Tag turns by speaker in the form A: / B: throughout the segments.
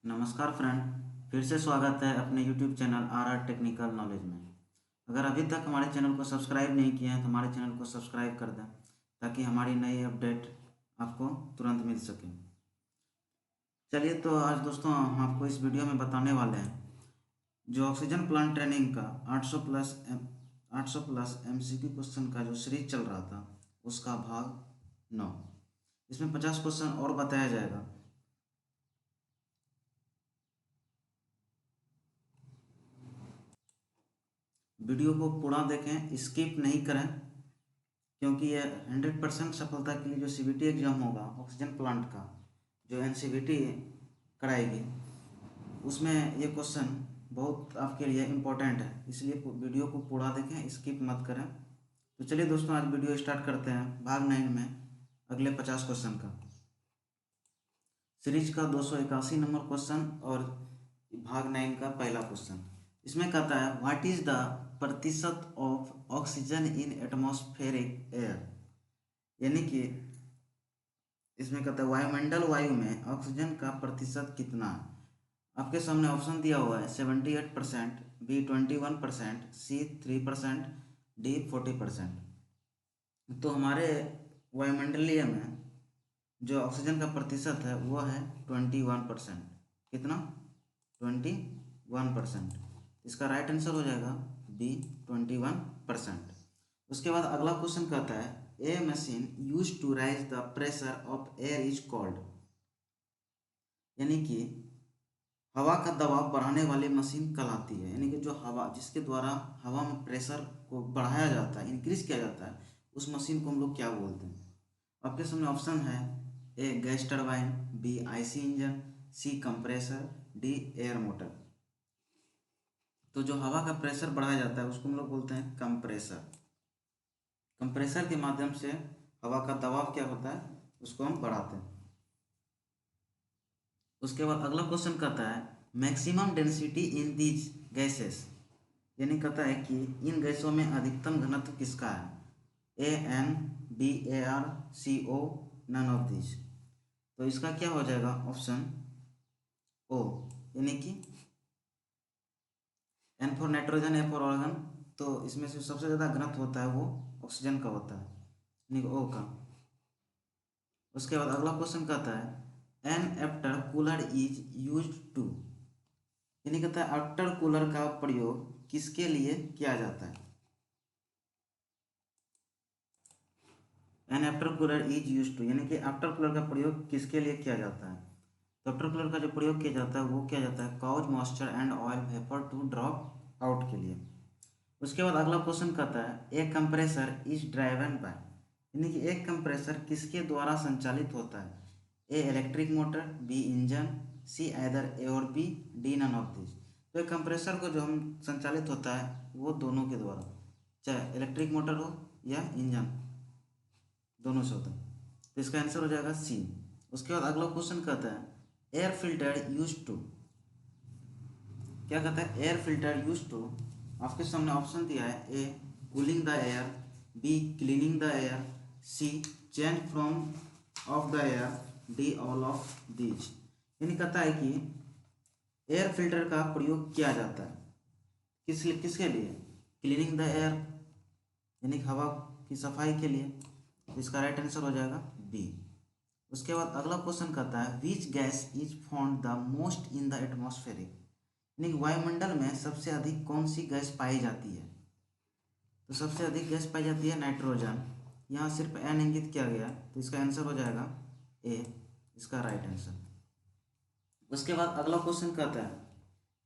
A: नमस्कार फ्रेंड। फिर से स्वागत है अपने YouTube channel are technical knowledge में। अगर अभी तक हमारे चैनल को सब्सक्राइब नहीं किया है तो हमारे चैनल को सब्सक्राइब कर दें ताकि हमारी नई अपडेट आपको तुरंत मिल सके। चलिए तो आज दोस्तों हम आपको इस वीडियो में बताने वाले हैं जो ऑक्सीजन प्लांट ट्रेनिंग का 800 प्लस MCQ क्वेश्चन का जो सीरीज चल रहा था उसका भाग 9। इसमें 50 क्वेश्चन और बताया जाएगा। वीडियो को पूरा देखें, स्किप नहीं करें, क्योंकि ये 100% सफलता के लिए जो CBT एग्ज़ाम होगा ऑक्सीजन प्लांट का, जो NCVT कराएगी, उसमें ये क्वेश्चन बहुत आपके लिए इम्पोर्टेंट है। इसलिए वीडियो को पूरा देखें, स्किप मत करें। तो चलिए दोस्तों आज वीडियो स्टार्ट करते हैं भाग 9 में अगले 50 क्वेश्चन का। सीरीज का 281 नंबर क्वेश्चन और भाग 9 का पहला क्वेश्चन। इसमें कहता है व्हाट इज द प्रतिशत of oxygen in atmospheric air, यानी कि इसमें कहता है वायुमंडल वायु में ऑक्सीजन का प्रतिशत कितना है। आपके सामने ऑप्शन दिया हुआ है 78%, B 21%, C 3%, D 40%। तो हमारे वायुमंडलीय में जो ऑक्सीजन का प्रतिशत है वो है 21%। कितना? 21%। इसका राइट आंसर हो जाएगा B 21%। उसके बाद अगला क्वेश्चन कहता है a machine use to raise the pressure of air is called, यानी कि हवा का दबाव बढ़ाने वाली मशीन कहलाती है। यानी कि जो हवा जिसके द्वारा हवा में प्रेशर को बढ़ाया जाता है, इंक्रीज किया जाता है, उस मशीन को हम लोग क्या बोलते हैं। आपके सामने ऑप्शन है a gas turbine, B IC engine, C compressor, D air motor. तो जो हवा का प्रेशर बढ़ाया जाता है उसको हम लोग बोलते हैं कंप्रेसर। कंप्रेसर के माध्यम से हवा का दबाव क्या होता है उसको हम बढ़ाते हैं। उसके बाद अगला क्वेश्चन कहता है maximum density in these gases, यानी कहता है कि इन गैसों में अधिकतम घनत्व किसका है। AN, B AR, CO, none of these. तो इसका क्या हो जाएगा ऑप्शन O, यानी कि N for nitrogen, A for organ. तो इसमें से सबसे ज़्यादा घनत्व होता है वो ऑक्सीजन का होता है, यानी O का। उसके बाद अगला क्वेश्चन कहता है an after cooler is use to, यानी कहता है आफ्टर कूलर का प्रयोग किसके लिए किया जाता है। An after cooler is use to, यानी कि आफ्टर कूलर का प्रयोग किसके लिए किया जाता है। तो आफ्टर कूलर का जो प्रयोग किया जाता है वो किया जाता है cause moisture and oil vapour to drop out के लिए। उसके बाद अगला क्वेश्चन कहता है a compressor is driven by, यानी कि एक कंप्रेसर किसके द्वारा संचालित होता है। A electric motor, B engine, C either A और B, D none of this. तो एक कंप्रेसर को जो हम संचालित होता है वो दोनों के द्वारा, चाहे इलेक्ट्रिक मोटर हो या इंजन, दोनों से होता है। तो इसका आंसर हो जाएगा C। उसके बाद अगला क्वेश्चन कहता है एयर फिल्टर यूज टू, क्या कहता है एयर फिल्टर यूज टू। आपके सामने ऑप्शन दिया है ए cooling the air, B cleaning the air, C change from of the air, D all of these. यानी कहता है कि एयर फिल्टर का प्रयोग किया जाता है किसके लिए, क्लीनिंग द एयर, यानी हवा की सफाई के लिए। इसका राइट आंसर हो जाएगा B। उसके बाद अगला क्वेश्चन कहता है which gas is found the most in the atmospheric, यानी वायुमंडल में सबसे अधिक कौन सी गैस पाई जाती है। तो सबसे अधिक गैस पाई जाती है नाइट्रोजन। यहाँ सिर्फ N इंगित किया गया, तो इसका आंसर हो जाएगा A, इसका राइट आंसर। उसके बाद अगला क्वेश्चन कहता है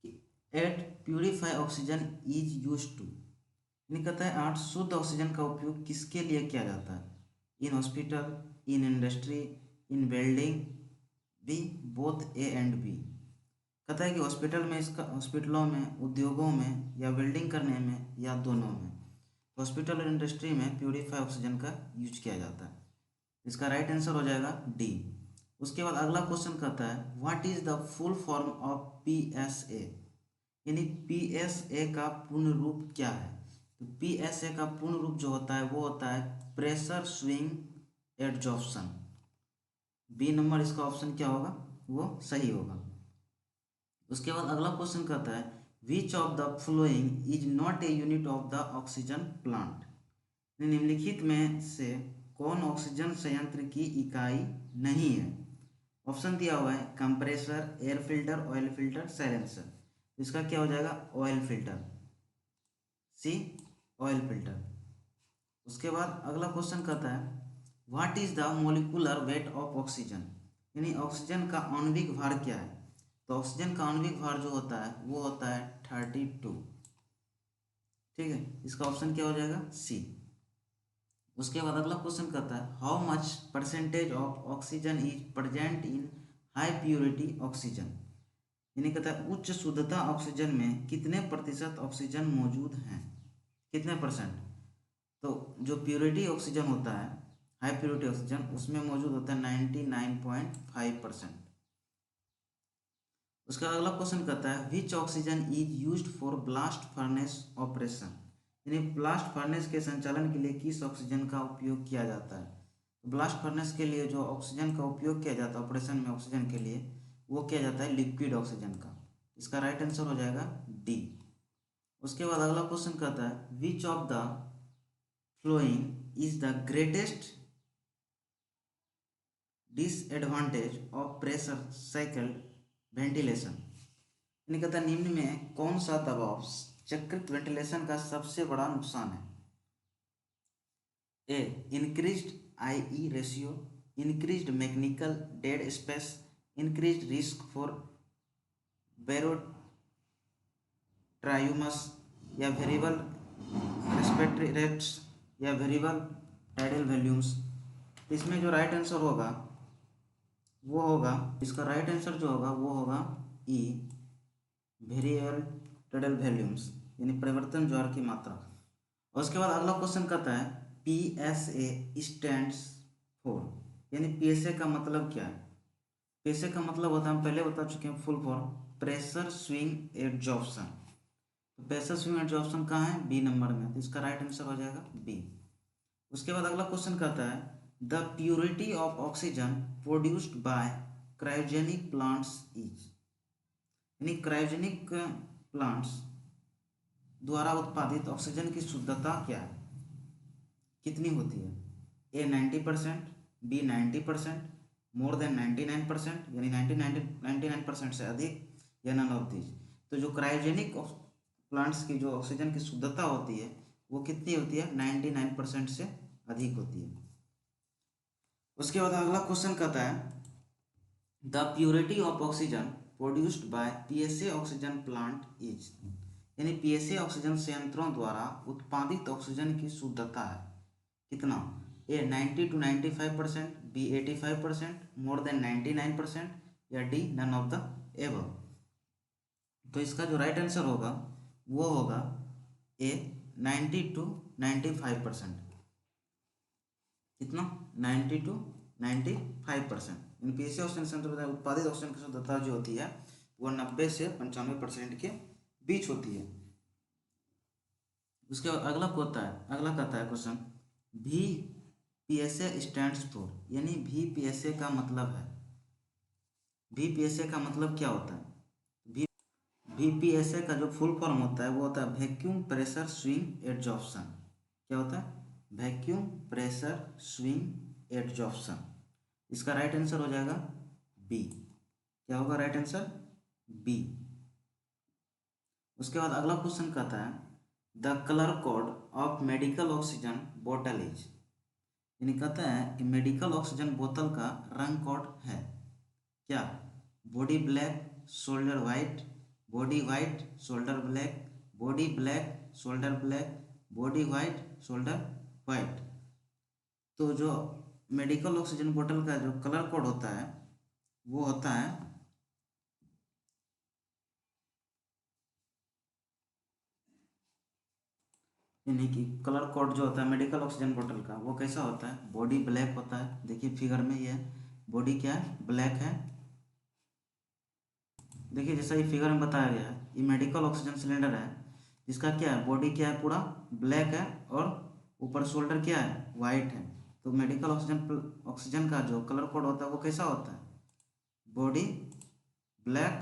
A: कि at purify oxygen is use to, यानी कहता है 8 शुद्ध ऑक्सीजन का उपयोग किसके लिए किया जाता है। In hospital, in industry, in building, B both A and B। कहता है कि हॉस्पिटल में इसका, हॉस्पिटलों में, उद्योगों में, या वेल्डिंग करने में, या दोनों में। हॉस्पिटल और इंडस्ट्री में प्यूरिफाई ऑक्सीजन का यूज किया जाता है। इसका राइट आंसर हो जाएगा D। उसके बाद अगला क्वेश्चन कहता है what is the full form of PSA, यानी PSA का पूर्ण रूप क्या है। तो PSA का पूर्ण रूप जो होता है वो होता है pressure swing adsorption. B number इसका ऑप्शन क्या होगा, वो सही होगा। उसके बाद अगला क्वेश्चन कहता है which of the following is not a unit of the oxygen plant. निम्नलिखित में से कौन ऑक्सीजन संयंत्र की इकाई नहीं है। ऑप्शन दिया हुआ है compressor, air filter, oil filter, silencer. इसका क्या हो जाएगा ऑयल फिल्टर, सी ऑयल फिल्टर। उसके बाद अगला क्वेश्चन कहता है what is the molecular weight of oxygen, यानी ऑक्सीजन का आणविक भार क्या है। तो ऑक्सीजन का आणविक भार जो होता है वो होता है 32। ठीक है, इसका ऑप्शन क्या हो जाएगा सी। उसके बाद अगला क्वेश्चन कहता है how much percentage of oxygen is present in high purity oxygen, यानी कहता है उच्च शुद्धता ऑक्सीजन में कितने प्रतिशत ऑक्सीजन मौजूद हैं, कितने परसेंट। तो जो प्योरिटी ऑक्सीजन होता है, हाई प्योरिटी ऑक्सीजन, उसमें मौजूद होता है 99.5%। उसका अगला क्वेश्चन कहता है विच oxygen is used for blast furnace operation, यानी ब्लास्ट फर्नेस के संचालन के लिए किस ऑक्सीजन का उपयोग किया जाता है। तो ब्लास्ट फर्नेस के लिए जो ऑक्सीजन का उपयोग किया जाता है ऑपरेशन में ऑक्सीजन के लिए, वो किया जाता है लिक्विड ऑक्सीजन का। इसका राइट आंसर हो जाएगा डी। उसके बाद अगला क्वेश्चन कहता है which of the following is the greatest disadvantage of pressure cycle ventilation, यानी कहता है निम्न में कौन सा दबाव चक्रित वेंटिलेशन का सबसे बड़ा नुकसान है। A increased I ratio, increased mechanical dead space, increased risk for barotraumas, या वेरिएबल रेस्पिरेटरी रेट्स, या वेरिएबल टाइडल वॉल्यूम्स। इसमें जो राइट आंसर होगा वो होगा, इसका राइट आंसर जो होगा वो होगा ई वेरिएबल टाइडल वॉल्यूम्स, यानी परिवर्तन ज्वार की मात्रा। और उसके बाद अगला क्वेश्चन कहता है PSA स्टैंड्स फॉर, यानी PSA का मतलब क्या है। PSA का मतलब होता है हम पहले बता चुके हैं full form pressure swing adsorption. तो प्रेशर स्विंग एड्जॉर्प्शन कहाँ है बी नंबर में, तो इसका राइट आंसर हो जाएगा बी। उसके बाद अगला क्वेश्चन कहता है the purity of oxygen produced bye cryogenic plants is, यानी क्रायोजेनिक प्लांट्स द्वारा उत्पादित ऑक्सीजन की शुद्धता क्या है, कितनी होती है। ए 90%, बी 90%, मोर देन 99%, यानी 99% से अधिक, या नन ऑफ दीज। तो जो क्रायोजेनिक प्लांट्स की जो ऑक्सीजन की शुद्धता होती है वो कितनी होती है 99% से अधिक होती है। उसके बाद अगला क्वेश्चन कहता है the purity of oxygen produced by PSA oxygen plant is, यानी PSA ऑक्सीजन संयंत्रों द्वारा उत्पादित ऑक्सीजन की शुद्धता है कितना। A 90 to 95%, B 85%, more than 99%, या D none of the above. तो इसका जो राइट आंसर होगा वो होगा ए 90 to 95%, कितना 90 to 95%। PSA ऑक्सीजन संयंत्र द्वारा उत्पादित ऑक्सीजन की शुद्धता जो होती है वो 90 से 95% के बीच होती है। उसके बाद अगला कहता है क्वेश्चन भी PSA स्टैंड्स फॉर, यानी VPSA का मतलब है, VPSA का मतलब क्या होता है। VPSA का जो फुल फॉर्म होता है वो होता है वैक्यूम प्रेशर स्विंग एड्जॉर्प्शन। क्या होता है वैक्यूम प्रेशर स्विंग एड्जॉर्प्शन। इसका राइट आंसर हो जाएगा बी। क्या होगा राइट आंसर बी। उसके बाद अगला क्वेश्चन कहता है the colour code of medical oxygen बोतल इज, यानी कहता है कि मेडिकल ऑक्सीजन बोतल का रंग कोड है क्या। Body black shoulder white, body white shoulder black, body black shoulder black, body white shoulder white. तो जो मेडिकल ऑक्सीजन बोतल का जो कलर कोड होता है वो होता है यानी कि कलर कोड जो होता है मेडिकल ऑक्सीजन बोतल का वो कैसा होता है बॉडी ब्लैक होता है। देखिए फिगर में ये बॉडी क्या है ब्लैक है। देखिए जैसा ये फिगर में बताया गया है ये मेडिकल ऑक्सीजन सिलेंडर है जिसका क्या है बॉडी क्या है पूरा ब्लैक है और ऊपर शोल्डर क्या है वाइट है। तो मेडिकल ऑक्सीजन का जो कलर कोड होता है वो कैसा होता है बॉडी ब्लैक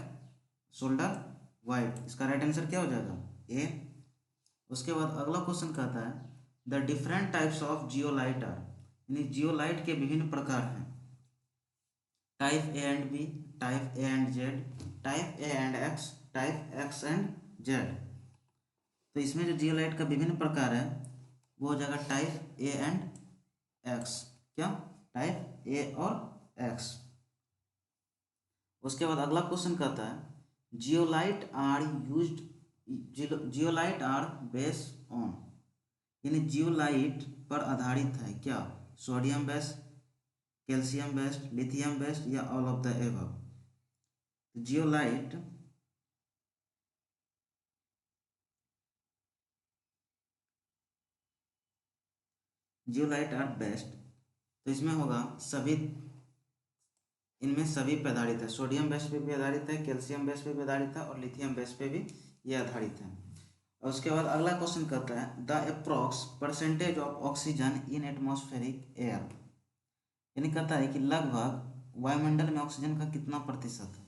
A: सोल्डर वाइट। इसका राइट आंसर क्या हो जाएगा? ए। उसके बाद अगला क्वेश्चन कहता है the different types of zeolite are, यानी जियोलाइट के विभिन्न प्रकार हैं। Type A and B, type A and Z, type A and X, type X and Z. तो इसमें जो जियोलाइट का विभिन्न प्रकार है वो हो जाएगा टाइप ए एंड एक्स। क्या? टाइप ए और एक्स। उसके बाद अगला क्वेश्चन कहता है zeolite are used, zeolite are based on, यानी जियोलाइट पर आधारित है क्या? Sodium based, calcium based, lithium based या all of the above. Zeolite zeolite are best, तो इसमें होगा सभी, इनमें सभी पे आधारित है। सोडियम बेस पे भी आधारित है, कैल्शियम बेस पे भी आधारित है और लिथियम बेस पे भी ये आधारित है। और उसके बाद अगला क्वेश्चन कहता है the approx percentage of oxygen in atmospheric air, यानी कहता है कि लगभग वायुमंडल में ऑक्सीजन का कितना प्रतिशत है?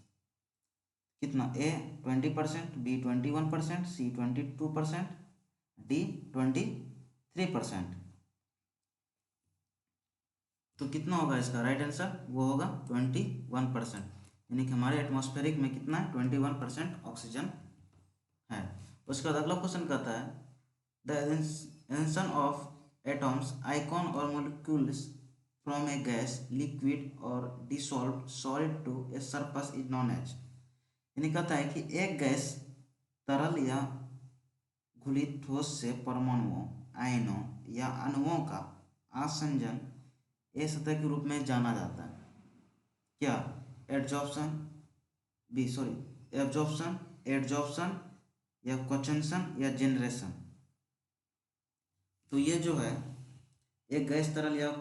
A: कितना? ए 20%, बी 21%, सी 22%, डी 23%। तो कितना होगा इसका राइट आंसर? वो होगा 21%, यानी कि हमारे एटमॉस्फेरिक में कितना है? 21% ऑक्सीजन है। उसके बाद अगला क्वेश्चन कहता है द इंसन ऑफ एटॉम्स, आइकॉन और molecules from a gas, liquid और dissolve solid to a surface is known as, यानी कहता है कि एक गैस तरल या घुली ठोस से परमाणुओं, आयनों या अणुओं का आसंजन ए सतह के रूप में जाना जाता है। क्या? Adsorption, B sorry absorption, adsorption या कोचेंशन या जेनरेशन। तो ये जो है एक गैस तरल या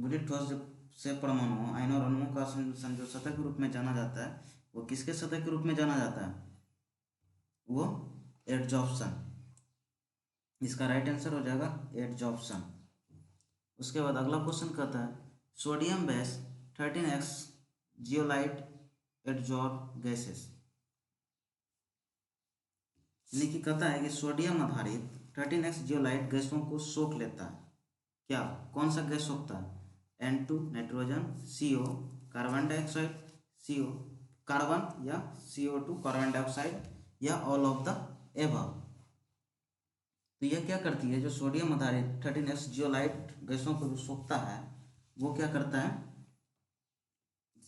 A: घुली ठोस से परमाणुओं, आयनों और अणुओं का आसंजन जो सतह के रूप में जाना जाता है वो किसके सतह के रूप में जाना जाता है? वो एडजॉर्प्शन। इसका राइट आंसर हो जाएगा एडजॉर्प्शन। उसके बाद अगला क्वेश्चन कहता है sodium base 13x zeolite adsorb gases, यानी कि कहता है कि सोडियम आधारित 13x जियोलाइट गैसों को सोख लेता है। क्या? कौन सा गैस सोखता है? N2 nitrogen, CO carbon dioxide, CO carbon या CO2 कार्बन डाइऑक्साइड या ऑल ऑफ द एबव। तो यह क्या करती है? जो सोडियम आधारित 13x जियोलाइट गैसों को जो सोखता है वो क्या करता है?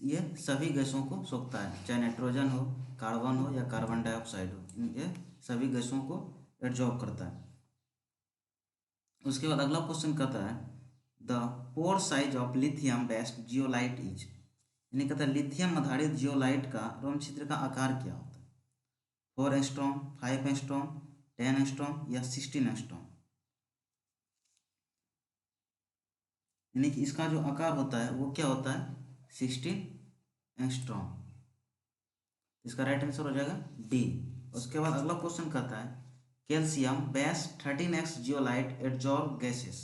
A: ये सभी गैसों को सोखता है, चाहे नाइट्रोजन हो, कार्बन हो या कार्बन डाइऑक्साइड हो, ये सभी गैसों को एब्जॉर्ब करता है। उसके बाद अगला क्वेश्चन कहता है the pore size of lithium based zeolite is, यानी कहता है लिथियम आधारित जियोलाइट का रोम छिद्र का आकार क्या होता है? 4 एंगस्ट्रॉम, 5 एंगस्ट्रॉम, 10 एंगस्ट्रॉम या 16 एंगस्ट्रॉम, यानी कि इसका जो आकार होता है वो क्या होता है? 16 एंगस्ट्रॉम। इसका राइट आंसर हो जाएगा डी। उसके बाद अगला क्वेश्चन कहता है calcium base 13x zeolite adsorb gases,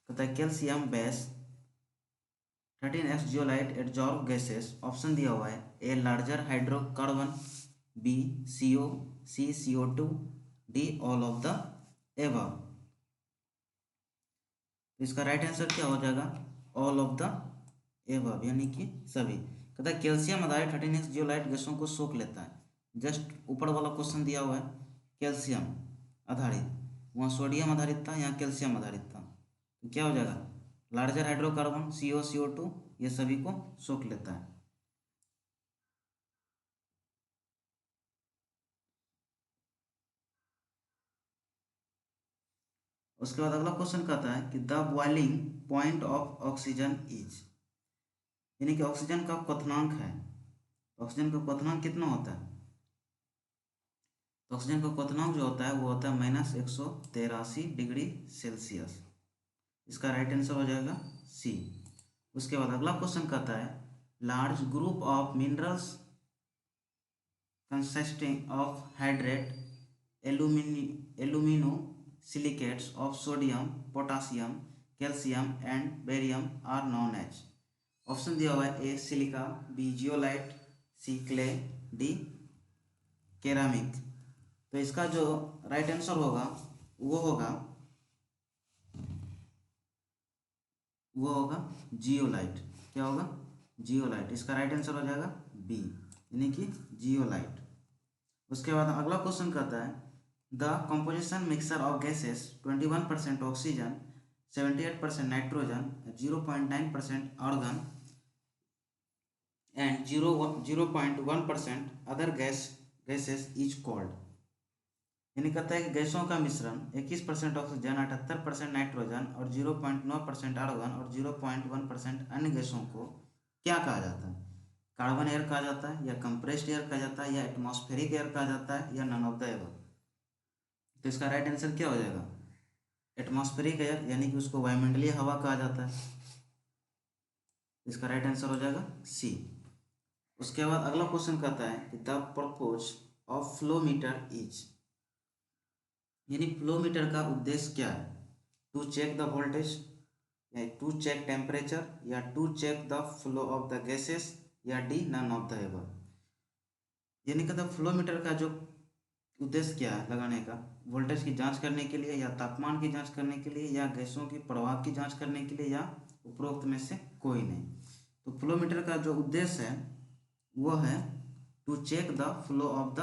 A: कहता है calcium base 13x zeolite adsorb gases. Option दिया हुआ है A larger hydrocarbon, B CO, C CO2, D all of the above. इसका राइट आंसर क्या हो जाएगा? ऑल ऑफ द एबव, यानी कि सभी। कहता है कैल्शियम आधारित 13x जियोलाइट गैसों को सोख लेता है। जस्ट ऊपर वाला क्वेश्चन दिया हुआ है कैल्शियम आधारित, वहाँ सोडियम आधारित था, यहाँ कैल्शियम आधारित था, तो क्या हो जाएगा? लार्जर हाइड्रोकार्बन CO, CO2 ये सभी को सोख लेता है। उसके बाद अगला क्वेश्चन कहता है कि the boiling point of oxygen is, यानी कि ऑक्सीजन का क्वथनांक है। ऑक्सीजन का क्वथनांक कितना होता है? तो ऑक्सीजन का क्वथनांक जो होता है वो होता है -183 डिग्री सेल्सियस। इसका राइट आंसर हो जाएगा सी। उसके बाद अगला क्वेश्चन कहता है large group of minerals consisting of hydrate alumino silicates of sodium, potassium, calcium and barium are known as। Option दिया हुआ है ए सिलिका, बी जियोलाइट, सी क्ले, डी केरामिक। तो इसका जो राइट आंसर होगा वो होगा जियोलाइट। क्या होगा? जियोलाइट। इसका राइट आंसर हो जाएगा बी, यानी कि जियोलाइट। उसके बाद अगला क्वेश्चन कहता है the composition mixture of gases 21% oxygen, 78% nitrogen, 0.9% argon and 0.1% other gases is called. यानी कहता है कि गैसों का मिश्रण 21% ऑक्सीजन, 78% नाइट्रोजन और 0.9% आर्गन और 0.1% अन्य गैसों को क्या कहा जाता है? कार्बन एयर कहा जाता है, या कंप्रेस्ड एयर कहा जाता है, या एटमॉस्फेरिक एयर कहा जाता है, या नन ऑफ द एबव। तो इसका राइट आंसर क्या हो जाएगा? एटमॉस्फेरिक एयर, यानी कि उसको वायुमंडलीय हवा कहा जाता है। इसका राइट आंसर हो जाएगा सी। उसके बाद अगला क्वेश्चन कहता है कि the purpose of flow meter is, यानी फ्लो मीटर का उद्देश्य क्या है? टू चेक द वोल्टेज, या टू चेक टेम्परेचर, या to check the flow of the gases, या D none of the above. यानी कहता फ्लो मीटर का जो उद्देश्य क्या है लगाने का? वोल्टेज की जांच करने के लिए, या तापमान की जांच करने के लिए, या गैसों की प्रवाह की जांच करने के लिए, या उपरोक्त में से कोई नहीं। तो फ्लो मीटर का जो उद्देश्य है वो है to check the flow of the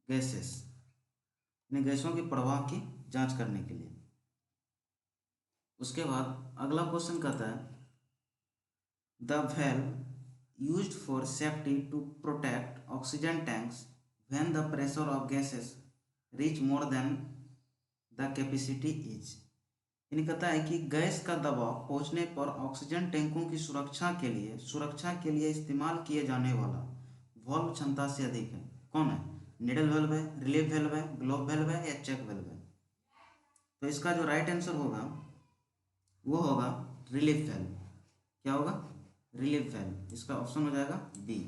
A: gases, यानी गैसों की प्रवाह की जांच करने के लिए। उसके बाद अगला क्वेश्चन कहता है the well used for safety to protect oxygen tanks when the pressure of gases reach more than the capacity is. यानी कहता है कि गैस का दबाव पहुंचने पर ऑक्सीजन टैंकों की सुरक्षा के लिए इस्तेमाल किए जाने वाला वाल्व क्षमता से अधिक है। कौन है? निडल वाल्व है, रिलीफ वाल्व है, ग्लोब वाल्व है, या चेक वाल्व है। तो इसका जो राइट आंसर होगा वो होगा रिलीफ वाल्व। क्या होगा? Relief valve. इसका ऑप्शन हो जाएगा बी।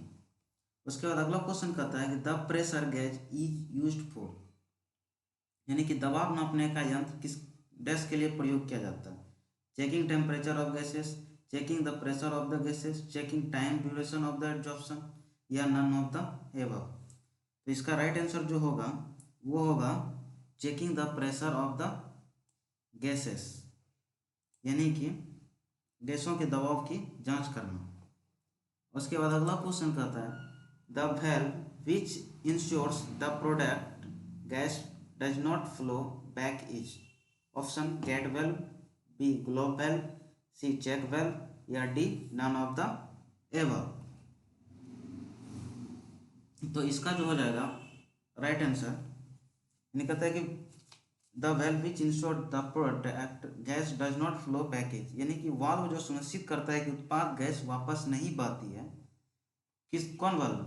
A: उसके बाद अगला क्वेश्चन कहता है कि the pressure gauge is used for, यानी कि दबाव नापने का यंत्र किस डैश के लिए प्रयोग किया जाता है? Checking temperature of gases, checking the pressure of the gases, checking time duration of the absorption, या नन ऑफ द एबव। तो इसका राइट आंसर जो होगा वो होगा checking the pressure of the gases, यानी कि गैसों के दबाव की जांच करना। उसके बाद अगला क्वेश्चन कहता है the valve which ensures the product gas does not flow back is. Option gate valve, B globe valve, C check valve, या D none of the above. तो इसका जो हो जाएगा राइट आंसर, यानी कहता है कि the valve which ensure the product gas does not flow baggage, यानी कि वाल्व जो सुनिश्चित करता है कि उत्पाद गैस वापस नहीं बहती है। कौन वाल्व?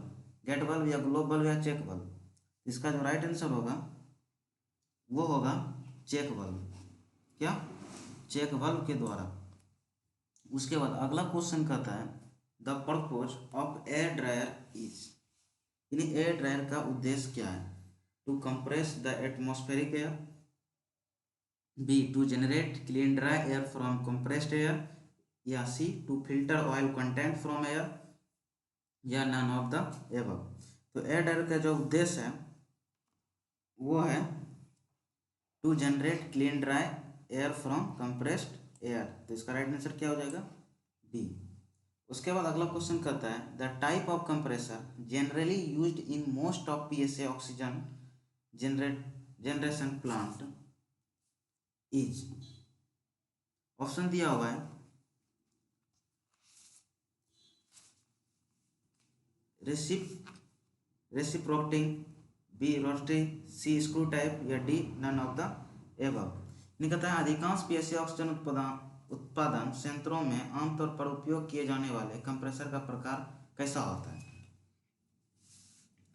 A: गेट वाल्व, या ग्लोब वाल्व, या चेक वाल्व। इसका जो राइट आंसर होगा वो होगा चेक वाल्व। क्या? चेक वाल्व के द्वारा। उसके बाद अगला क्वेश्चन कहता है the purpose of air dryer is, यानी एयर ड्रायर का उद्देश्य क्या है? To compress the atmospheric air, B to generate clean dry air from compressed air, या C to filter oil content from air, या नन ऑफ द एबव। तो air dryer का जो उद्देश्य है वो है to generate clean dry air from compressed air. तो इसका राइट आंसर क्या हो जाएगा? बी। उसके बाद अगला क्वेश्चन कहता है the type of compressor generally used in most of PSA oxygen generation plant is. Option दिया हुआ है reciprocating, B rotary, C screw type, या D none of the above. कहता है अधिकांश पीएसए ऑक्सीजन उत्पादन संयंत्रों में आमतौर पर उपयोग किए जाने वाले कंप्रेसर का प्रकार कैसा होता है?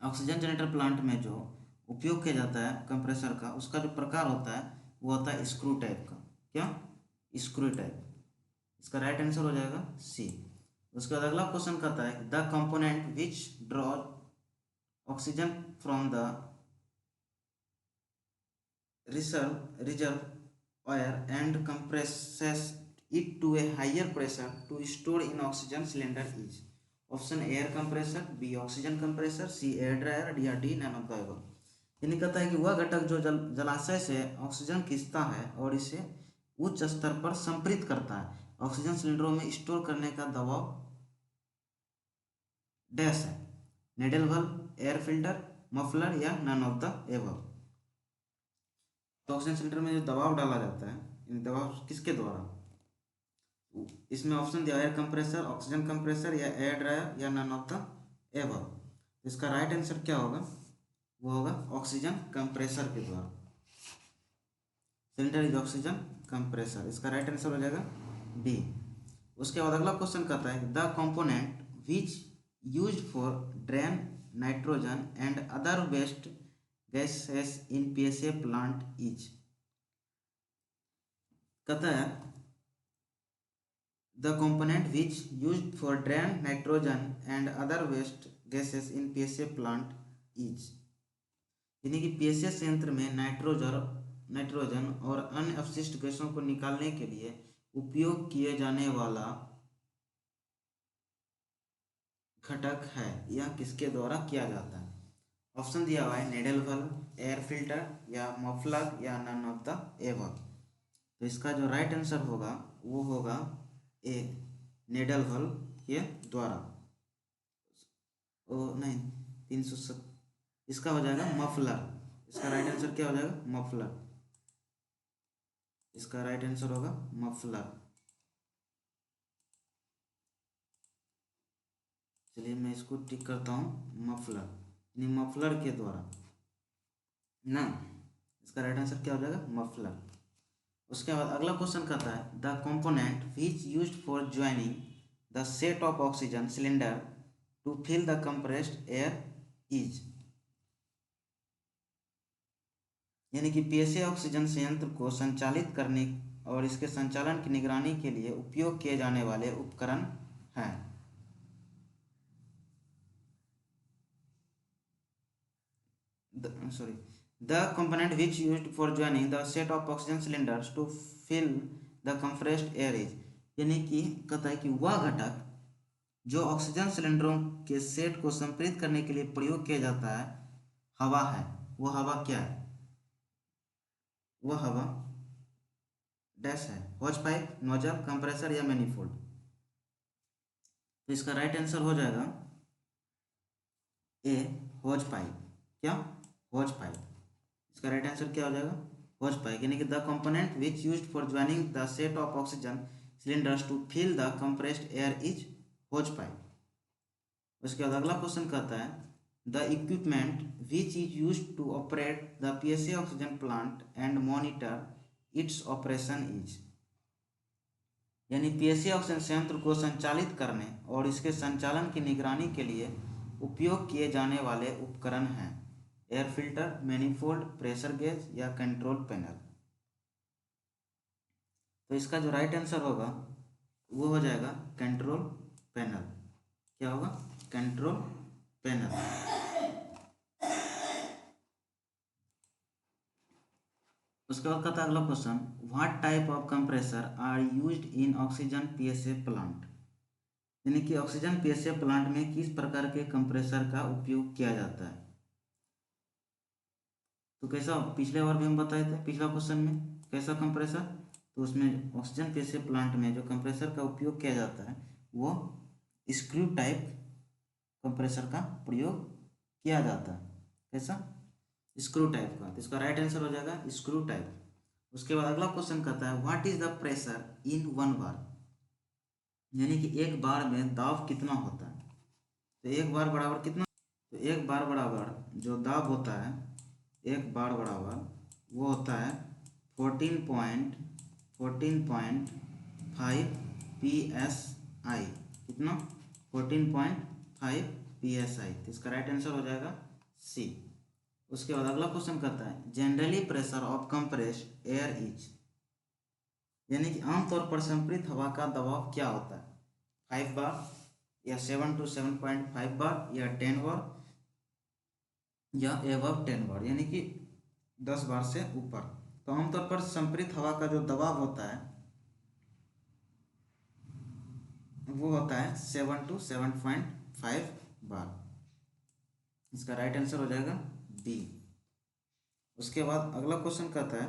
A: ऑक्सीजन जनरेटर प्लांट में जो उपयोग किया जाता है कंप्रेसर का, उसका जो प्रकार होता है वो होता है स्क्रू टाइप का। क्या? Screw type. इसका राइट आंसर हो जाएगा सी। उसके बाद अगला क्वेश्चन कहता है the component which draw oxygen from the reservoir and compresses it to a higher pressure to store in oxygen cylinder is। Option air compressor, B oxygen compressor, C air dryer या D none of the above. यानी कहता है कि वह घटक जो जलाशय से ऑक्सीजन खींचता है और इसे उच्च स्तर पर संपृक्त करता है। ऑक्सीजन सिलेंडरों में स्टोर करने का दबाव डैश है, needle valve, air filter, muffler या नन ऑफ द एबव। तो ऑक्सीजन सिलेंडर में जो दबाव डाला जाता है, दबाव किसके द्वारा, इसमें ऑप्शन दिया एयर कंप्रेसर, ऑक्सीजन कंप्रेसर या एयर ड्रायर या नन ऑफ द एबव। इसका राइट आंसर क्या होगा, वो होगा ऑक्सीजन कंप्रेसर के द्वारा। सिलेंडर इज ऑक्सीजन कंप्रेसर, इसका राइट आंसर हो जाएगा बी। उसके बाद अगला क्वेश्चन कहता है the component which used for drain nitrogen and other waste gases in PSA plant is. कहता है the component which used for drain nitrogen and other waste gases in PSA plant is. यानी कि PSA संयंत्र में nitrogen और अन्य अपशिष्ट गैसों को निकालने के लिए उपयोग किए जाने वाला घटक है, यह किसके द्वारा किया जाता है। ऑप्शन दिया हुआ है नेडल वाल्व, एयर फिल्टर या मफलर या नन ऑफ द एबव। तो इसका जो राइट आंसर होगा वो होगा ए नेडल वाल्व के द्वारा। ओ नहीं 307, इसका हो जाएगा मफलर। इसका राइट आंसर क्या हो जाएगा, मफलर। इसका राइट आंसर होगा मफलर। चलिए मैं इसको टिक करता हूँ, मफलर, यानी मफलर के द्वारा ना। इसका राइट आंसर क्या हो जाएगा, मफलर। उसके बाद अगला क्वेश्चन कहता है the component which used for joining the set of oxygen cylinder to fill the compressed air is. यानी कि पीएसए ऑक्सीजन संयंत्र को संचालित करने और इसके संचालन की निगरानी के लिए उपयोग किए जाने वाले उपकरण हैं। The component which used for joining the set of oxygen cylinders to fill the compressed air is। यानी कि कहता है कि वह घटक जो ऑक्सीजन सिलेंडरों के सेट को संपृक्त करने के लिए प्रयोग किया जाता है हवा है। वह हवा क्या है, वह हवा डैश है, हॉज पाइप, नोजल, कंप्रेसर या मैनिफोल्ड। तो इसका राइट आंसर हो जाएगा ए हॉज पाइप। क्या, हॉज पाइप। इसका राइट आंसर क्या हो जाएगा, हॉज पाइप। यानी कि the component which used for joining the set of oxygen cylinders to fill the compressed air is hose pipe. उसके बाद अगला क्वेश्चन कहता है the equipment which is used to operate the PSA oxygen plant and monitor its operation is. यानी PSA oxygen संयंत्र को संचालित करने और इसके संचालन की निगरानी के लिए उपयोग किए जाने वाले उपकरण हैं air filter, manifold, pressure gauge या कंट्रोल पैनल। तो इसका जो राइट आंसर होगा वो हो जाएगा कंट्रोल पैनल। क्या होगा, कंट्रोल पैनल। उसके बाद कहता है अगला question what type of compressor are used in oxygen PSA plant. यानी कि ऑक्सीजन पीएसए प्लांट में किस प्रकार के कंप्रेसर का उपयोग किया जाता है। तो कैसा, पिछले बार भी हम बताए थे, पिछला क्वेश्चन में कैसा कंप्रेसर, तो उसमें ऑक्सीजन पीएसए प्लांट में जो कंप्रेसर का उपयोग किया जाता है वो स्क्रू टाइप कंप्रेसर का प्रयोग किया जाता है। कैसा, स्क्रू टाइप का। तो इसका राइट आंसर हो जाएगा स्क्रू टाइप। उसके बाद अगला क्वेश्चन कहता है what is the pressure in one bar. यानी कि एक बार में दाब कितना होता है। तो एक बार बराबर कितना, तो एक बार बराबर जो दाब होता है, एक बार बराबर वो होता है 14.5 PSI। कितना, 14.5 PSI। तो इसका राइट आंसर हो जाएगा सी। उसके बाद अगला क्वेश्चन कहता है generally pressure of compressed air is. यानी कि आमतौर पर संपृक्त हवा का दबाव क्या होता है, 5 बार या 7 to 7.5 बार या 10 बार या एबव 10 बार, यानी कि 10 बार से ऊपर। तो आमतौर पर संपृक्त हवा का जो दबाव होता है वो होता है 7 to 7.5 बार। इसका राइट आंसर हो जाएगा बी। उसके बाद अगला क्वेश्चन कहता है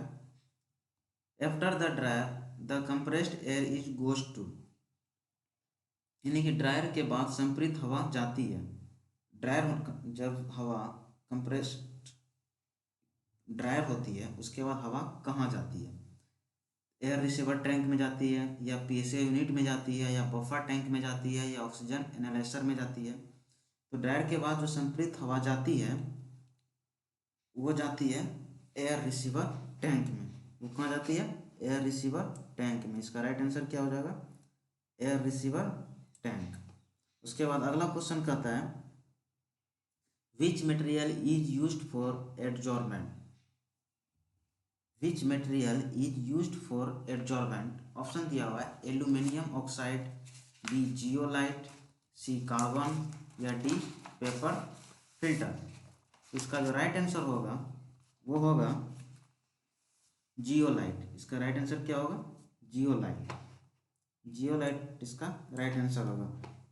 A: after the dryer the compressed air is goes to, यानी कि ड्रायर के बाद संपृक्त हवा जाती है। ड्रायर जब हवा कंप्रेस्ड ड्रायर होती है उसके बाद हवा कहाँ जाती है? एयर रिसीवर टैंक में जाती है, या पीएसए यूनिट में जाती है, या बफर टैंक में जाती है, या ऑक्सीजन एनालाइजर में जाती है। तो ड्रायर के बाद जो संपृक्त हवा जाती है वो जाती है एयर रिसीवर टैंक में। वो कहाँ जाती है? एयर रिसीवर टैंक में। इसका राइट आंसर क्या हो जाएगा? Air receiver tank. उसके बाद अगला क्वेश्चन कहता है which material is used for adsorbent. Which material is used for adsorbent? Option दिया हुआ है aluminium oxide, B zeolite, C carbon, या डी पेपर फिल्टर। इसका जो राइट आंसर होगा वो होगा जियोलाइट। इसका राइट आंसर क्या होगा? जियोलाइट। जियोलाइट इसका राइट आंसर होगा।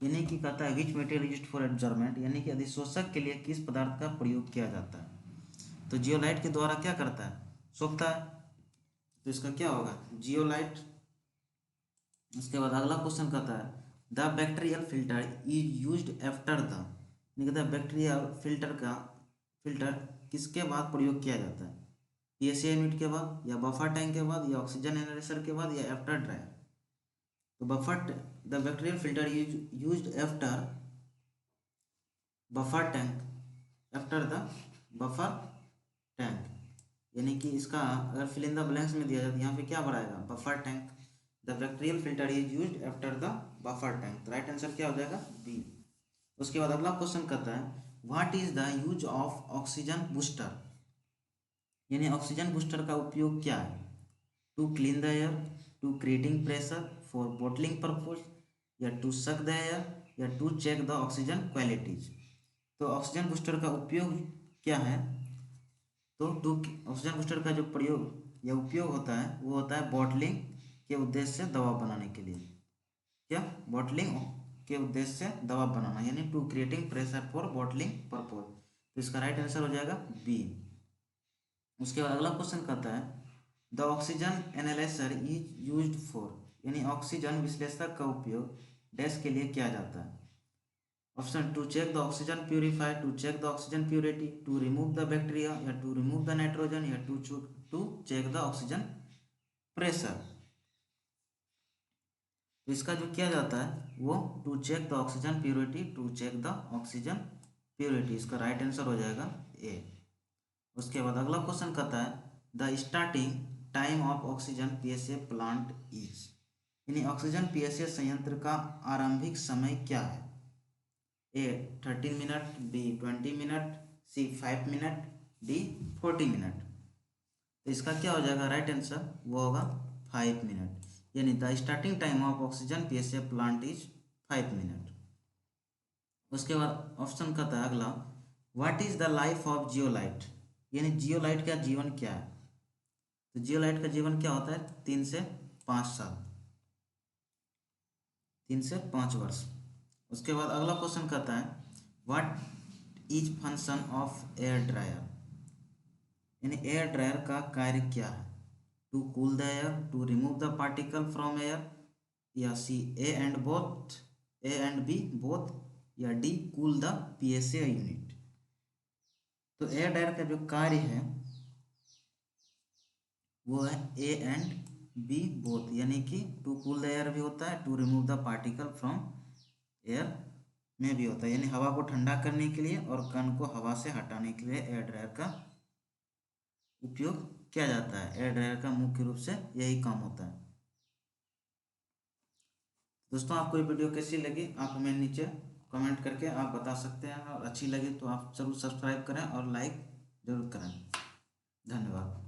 A: यानी कि कहता है which material used for adsorbent, यानी कि अधिशोषक के लिए किस पदार्थ का प्रयोग किया जाता है। तो जियोलाइट के द्वारा क्या करता है? सोखता है। तो इसका क्या होगा? जियोलाइट। उसके बाद अगला क्वेश्चन कहता है the bacterial filter is used after the, कहता है बैक्टीरियल फिल्टर किसके बाद प्रयोग किया जाता है? पीएसए यूनिट के बाद, या बफर टैंक के बाद, या ऑक्सीजन एनालाइजर के बाद, या आफ्टर ड्रायर। तो the bacterial filter is used after buffer tank, after the buffer tank. यानी कि इसका अगर फिल इन द ब्लैंक्स में दिया जाता है यहाँ पे क्या भराएगा? Buffer tank. The bacterial filter is used after the buffer tank. Right answer क्या हो जाएगा? बी। उसके बाद अगला क्वेश्चन कहता है what is the use of oxygen booster, यानी ऑक्सीजन बूस्टर का उपयोग क्या है? To clean the air, to creating pressure, for bottling purpose, या टू सक द एयर, या to check the oxygen qualities. तो ऑक्सीजन बूस्टर का उपयोग क्या है? तो ऑक्सीजन बूस्टर का जो प्रयोग या उपयोग होता है वो होता है बॉटलिंग के उद्देश्य से दवा बनाने के लिए। क्या? बॉटलिंग के उद्देश्य से दवा बनाना, यानी to creating pressure for bottling purpose. तो इसका राइट आंसर हो जाएगा बी। उसके बाद अगला क्वेश्चन कहता है the oxygen analyser is used for, यानी ऑक्सीजन विश्लेषक का उपयोग डैश के लिए किया जाता है। Option to check the oxygen purifier, to check the oxygen purity, to remove the bacteria, या टू रिमूव द नाइट्रोजन, या to check the oxygen pressure. तो इसका जो किया जाता है वो to check the oxygen purity, to check the oxygen purity. इसका राइट आंसर हो जाएगा ए। उसके बाद अगला क्वेश्चन कहता है the starting time of oxygen PSA plant is, यानी ऑक्सीजन पीएसए संयंत्र का आरंभिक समय क्या है? ए 13 मिनट, बी 20 मिनट, सी 5 मिनट, डी 40 मिनट। तो इसका क्या हो जाएगा? राइट आंसर वो होगा 5 मिनट, यानी the starting time of oxygen PSA plant is 5 minute. उसके बाद ऑप्शन कहता है अगला what is the life of zeolite, यानी जियोलाइट का जीवन क्या है? तो जियोलाइट का जीवन क्या होता है? 3 से 5 साल, 3 से 5 वर्ष। उसके बाद अगला क्वेश्चन कहता है what is function of air dryer, यानी एयर ड्रायर का कार्य क्या है? To cool the air, to remove the particle from air, या C A and B both, या D cool the PSA unit. तो एयर ड्रायर का जो कार्य है वो है ए एंड बी बोथ, यानी कि टू कूल द एयर भी होता है, to remove the particle from air में भी होता है, यानी हवा को ठंडा करने के लिए और कण को हवा से हटाने के लिए एयर ड्रायर का उपयोग किया जाता है। एयर ड्रायर का मुख्य रूप से यही काम होता है। दोस्तों आपको ये वीडियो कैसी लगी आप हमें नीचे कमेंट करके आप बता सकते हैं, और अच्छी लगी तो आप जरूर सब्सक्राइब करें और लाइक जरूर करें। धन्यवाद।